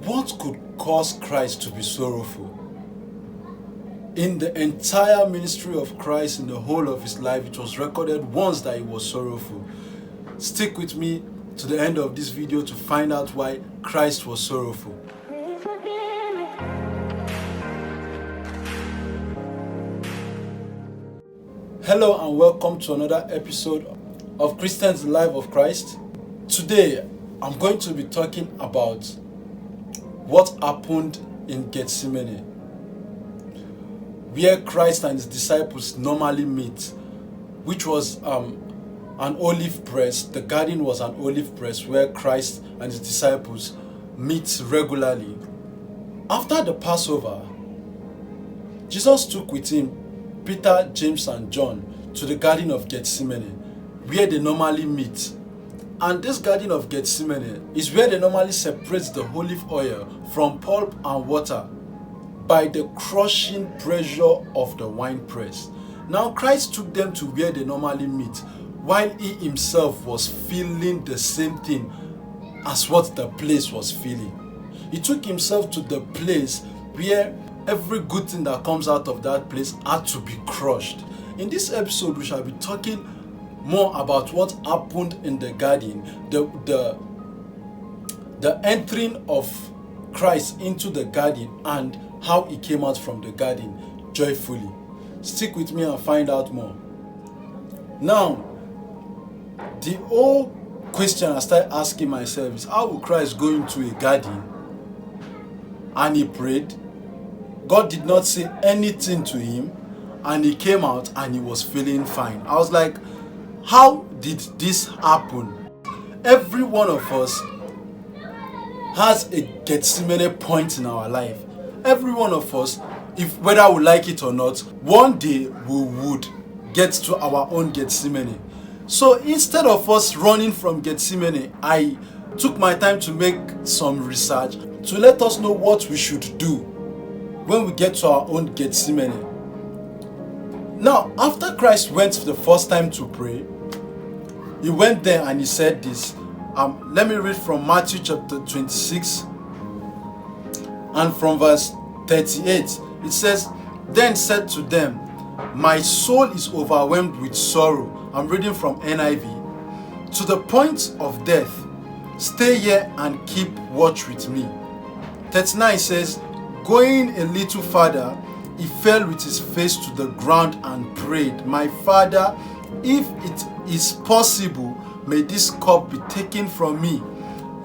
What could cause Christ to be sorrowful? In the entire ministry of Christ, in the whole of his life, it was recorded once that he was sorrowful. Stick with me to the end of this video to find out why Christ was sorrowful. Hello and welcome to another episode of Christians Life of Christ. Today, I'm going to be talking about what happened in Gethsemane, where Christ and his disciples normally meet, which was an olive press. The garden was an olive press where Christ and his disciples meet regularly. After the Passover, Jesus took with him Peter, James, and John to the Garden of Gethsemane, where they normally meet. And this Garden of Gethsemane is where they normally separate the olive oil from pulp and water by the crushing pressure of the wine press. Now Christ took them to where they normally meet, while he himself was feeling the same thing as what the place was feeling. He took himself to the place where every good thing that comes out of that place had to be crushed. In this episode, we shall be talking more about what happened in the garden, the entering of Christ into the garden and how he came out from the garden joyfully. Stick with me and find out more. Now, the whole question I started asking myself is, how will Christ go into a garden and he prayed? God did not say anything to him, and he came out and he was feeling fine. I was like, how did this happen? Every one of us has a Gethsemane point in our life. Every one of us, if whether we like it or not, one day we would get to our own Gethsemane. So instead of us running from Gethsemane, I took my time to make some research to let us know what we should do when we get to our own Gethsemane. Now, after Christ went for the first time to pray, he went there and he said this. Let me read from Matthew chapter 26 and from verse 38. It says, "Then said to them, my soul is overwhelmed with sorrow." I'm reading from NIV. "To the point of death. Stay here and keep watch with me." 39 says, "Going a little further, he fell with his face to the ground and prayed, 'My Father, if it is possible, may this cup be taken from me.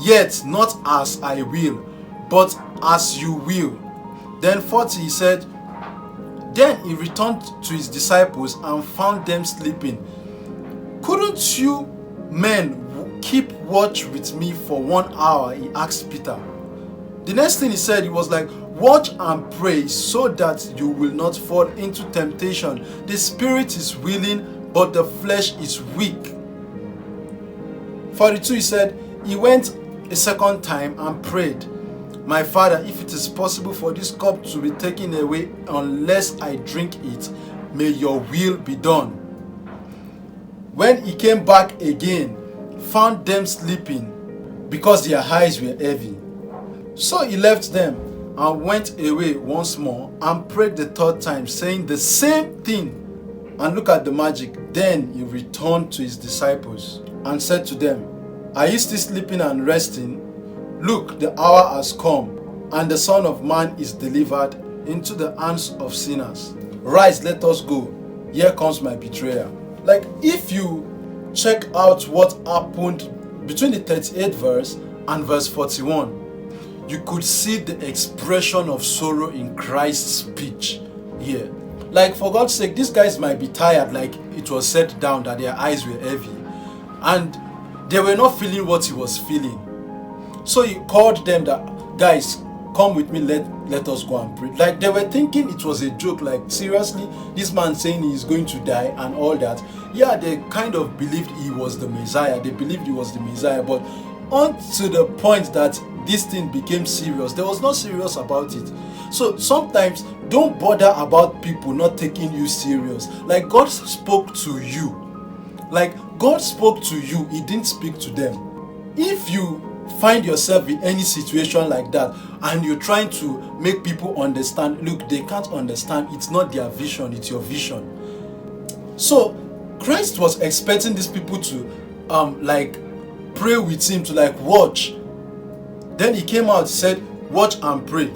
Yet not as I will, but as you will.' Then 40 he said, "Then he returned to his disciples and found them sleeping. 'Couldn't you men keep watch with me for 1 hour?' he asked Peter. The next thing he said, he was like, 'Watch and pray so that you will not fall into temptation. The spirit is willing, but the flesh is weak.' 42 he said, he went a second time and prayed, 'My Father, if it is possible for this cup to be taken away unless I drink it, may your will be done.' When he came back again, found them sleeping because their eyes were heavy. So he left them and went away once more and prayed the third time, saying the same thing. And look at the magic. Then he returned to his disciples and said to them, 'Are you still sleeping and resting? Look, the hour has come, and the Son of Man is delivered into the hands of sinners. Rise, let us go. Here comes my betrayer.'" Like, if you check out what happened between the 38th verse and verse 41, you could see the expression of sorrow in Christ's speech here. Like, for God's sake, these guys might be tired, like it was said down that their eyes were heavy, and they were not feeling what he was feeling. So he called them that, "Guys, come with me, let us go and pray." Like, they were thinking it was a joke, like, seriously, this man saying he's going to die and all that. Yeah, they kind of believed he was the Messiah. They believed he was the Messiah, but on to the point that this thing became serious, they was not serious about it. So sometimes don't bother about people not taking you serious. Like, God spoke to you. Like, God spoke to you, he didn't speak to them. If you find yourself in any situation like that and you're trying to make people understand, look, they can't understand. It's not their vision, it's your vision. So Christ was expecting these people to like pray with him, to like watch. Then he came out, said, watch and pray.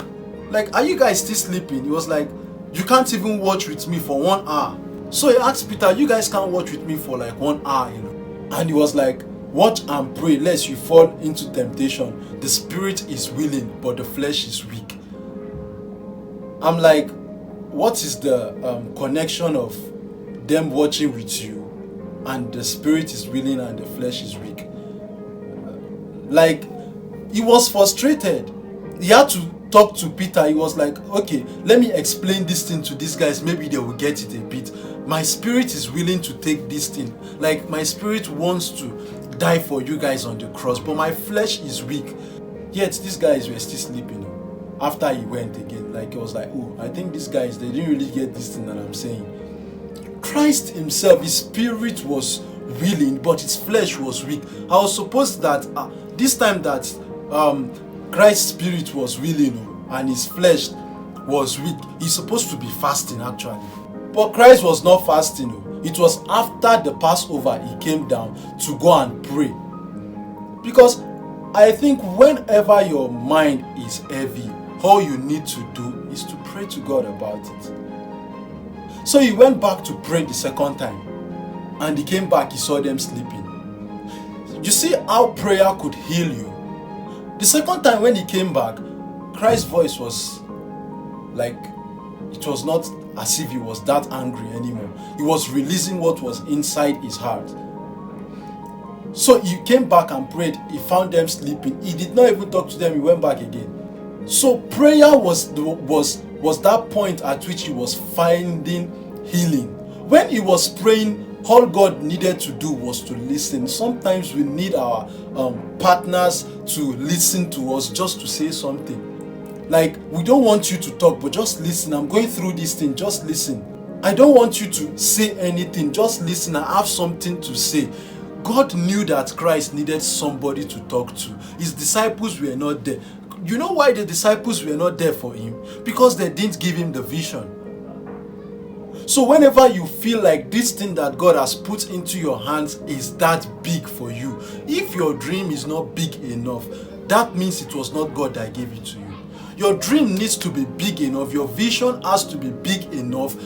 Like, are you guys still sleeping? He was like, you can't even watch with me for 1 hour. So he asked Peter, you guys can't watch with me for like 1 hour, you know? And he was like, watch and pray lest you fall into temptation. The spirit is willing, but the flesh is weak. I'm like, what is the connection of them watching with you and the spirit is willing and the flesh is weak? Like, he was frustrated. He had to talk to Peter. He was like, okay, let me explain this thing to these guys, maybe they will get it a bit. My spirit is willing to take this thing. Like, my spirit wants to die for you guys on the cross, but my flesh is weak. Yet these guys were still sleeping after he went again. Like, it was like, oh, I think these guys, they didn't really get this thing that I'm saying. Christ himself, his spirit was willing, but his flesh was weak. I was supposed that this time that Christ's spirit was willing and his flesh was weak, he's supposed to be fasting actually. But Christ was not fasting. It was after the Passover he came down to go and pray. Because I think whenever your mind is heavy, all you need to do is to pray to God about it. So he went back to pray the second time, and he came back, he saw them sleeping. You see how prayer could heal you? The second time when he came back, Christ's voice was like, it was not as if he was that angry anymore. He was releasing what was inside his heart. So he came back and prayed. He found them sleeping. He did not even talk to them. He went back again. So prayer was that point at which he was finding healing. When he was praying, all God needed to do was to listen. Sometimes we need our partners to listen to us, just to say something. Like, we don't want you to talk, but just listen. I'm going through this thing, just listen. I don't want you to say anything, just listen. I have something to say. God knew that Christ needed somebody to talk to. His disciples were not there. You know why the disciples were not there for him? Because they didn't give him the vision. So whenever you feel like this thing that God has put into your hands is that big for you, if your dream is not big enough, that means it was not God that gave it to you. Your dream needs to be big enough. Your vision has to be big enough.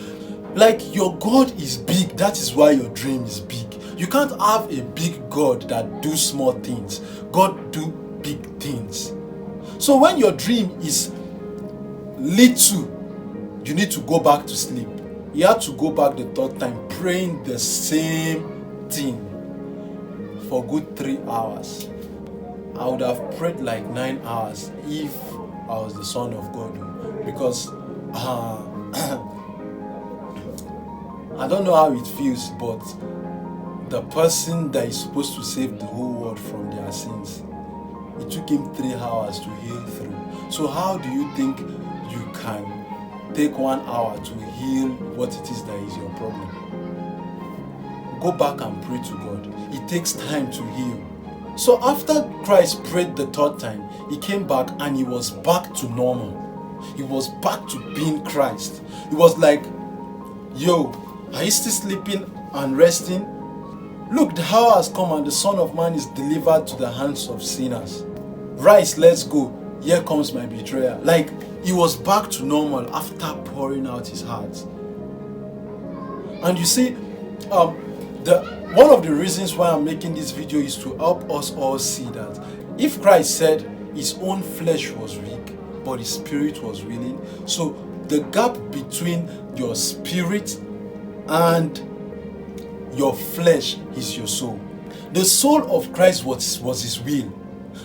Like, your God is big. That is why your dream is big. You can't have a big God that do small things. God do big things. So when your dream is little, you need to go back to sleep. He had to go back the third time, praying the same thing for good 3 hours. I would have prayed like 9 hours if I was the Son of God, because I don't know how it feels, but the person that is supposed to save the whole world from their sins, it took him 3 hours to heal through. So how do you think you can take 1 hour to heal what it is that is your problem? Go back and pray to God. It takes time to heal. So after Christ prayed the third time, he came back and he was back to normal. He was back to being Christ. He was like, yo, are you still sleeping and resting? Look, the hour has come and the Son of Man is delivered to the hands of sinners. Rise, let's go. Here comes my betrayer. Like, he was back to normal after pouring out his heart. And you see, one of the reasons why I'm making this video is to help us all see that if Christ said his own flesh was weak, but his spirit was willing, so the gap between your spirit and your flesh is your soul. The soul of Christ was his will.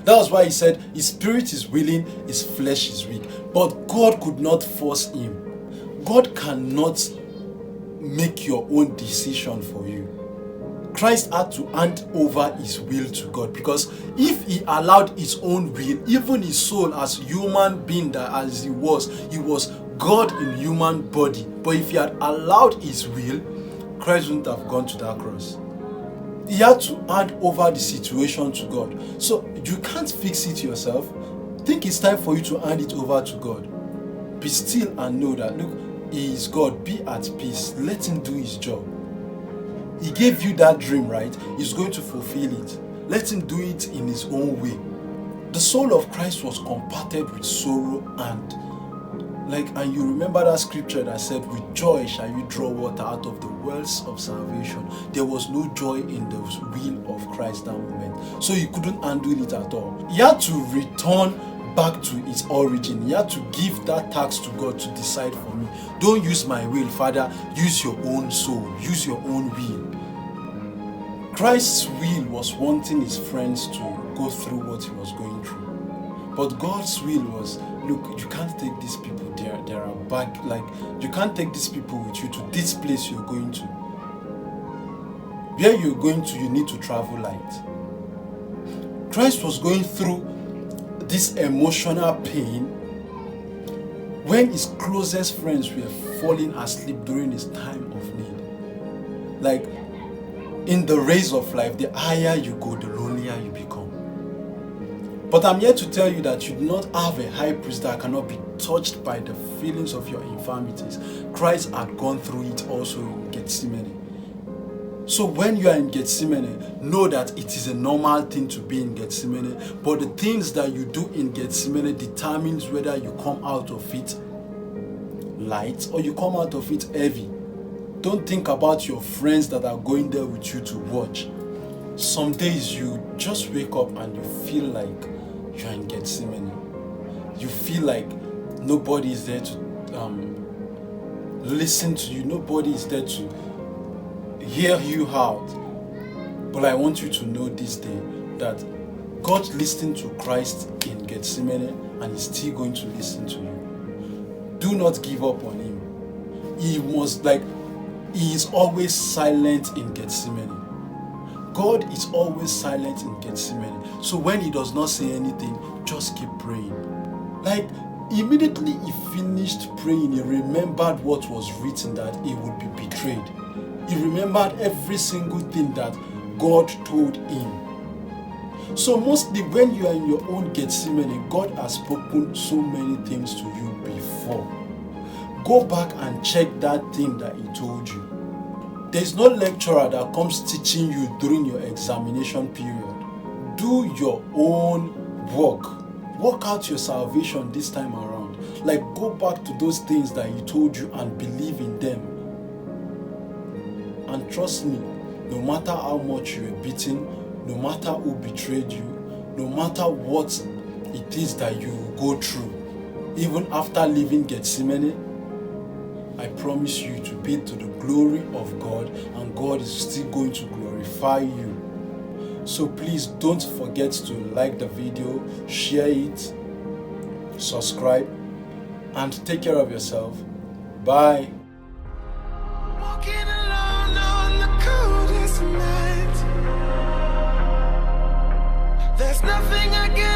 That was why he said his spirit is willing, his flesh is weak. But God could not force him. God cannot make your own decision for you. Christ had to hand over his will to God, because if he allowed his own will, even his soul as human being that as he was God in human body. But if he had allowed his will, Christ wouldn't have gone to that cross. He had to hand over the situation to God. So you can't fix it yourself. Think it's time for you to hand it over to God. Be still and know that, look, He is God. Be at peace. Let Him do His job. He gave you that dream, right? He's going to fulfill it. Let Him do it in His own way. The soul of Christ was compacted with sorrow and you remember that scripture that said, with joy shall you draw water out of the wells of salvation. There was no joy in the will of Christ that moment. So He couldn't handle it at all. He had to return back to its origin. He had to give that task to God to decide for me. Don't use my will, Father. Use your own soul. Use your own will. Christ's will was wanting His friends to go through what He was going through. But God's will was, look, you can't take these people there. There are back, you can't take these people with you to this place you're going to. Where you're going to, you need to travel light. Christ was going through this emotional pain when His closest friends were falling asleep during His time of need. Like, in the race of life, the higher you go, the lonelier you become. But I'm here to tell you that you do not have a high priest that cannot be touched by the feelings of your infirmities. Christ had gone through it also in Gethsemane. So when you are in Gethsemane, know that it is a normal thing to be in Gethsemane, but the things that you do in Gethsemane determines whether you come out of it light or you come out of it heavy. Don't think about your friends that are going there with you to watch. Some days you just wake up and you feel like you're in Gethsemane. You feel like nobody is there to listen to you. Nobody is there to hear you out. But I want you to know this day that God listened to Christ in Gethsemane and is still going to listen to you. Do not give up on Him. He is always silent in Gethsemane. God is always silent in Gethsemane. So when He does not say anything, just keep praying. Like, immediately He finished praying, He remembered what was written, that He would be betrayed. He remembered every single thing that God told Him. So mostly when you are in your own Gethsemane, God has spoken so many things to you before. Go back and check that thing that He told you. There is no lecturer that comes teaching you during your examination period. Do your own work. Work out your salvation this time around. Like, go back to those things that He told you and believe in them. And trust me, no matter how much you were beaten, no matter who betrayed you, no matter what it is that you go through, even after leaving Gethsemane, I promise you to be to the glory of God, and God is still going to glorify you. So please don't forget to like the video, share it, subscribe, and take care of yourself. Bye. Walking alone on the coldest night. There's nothing I can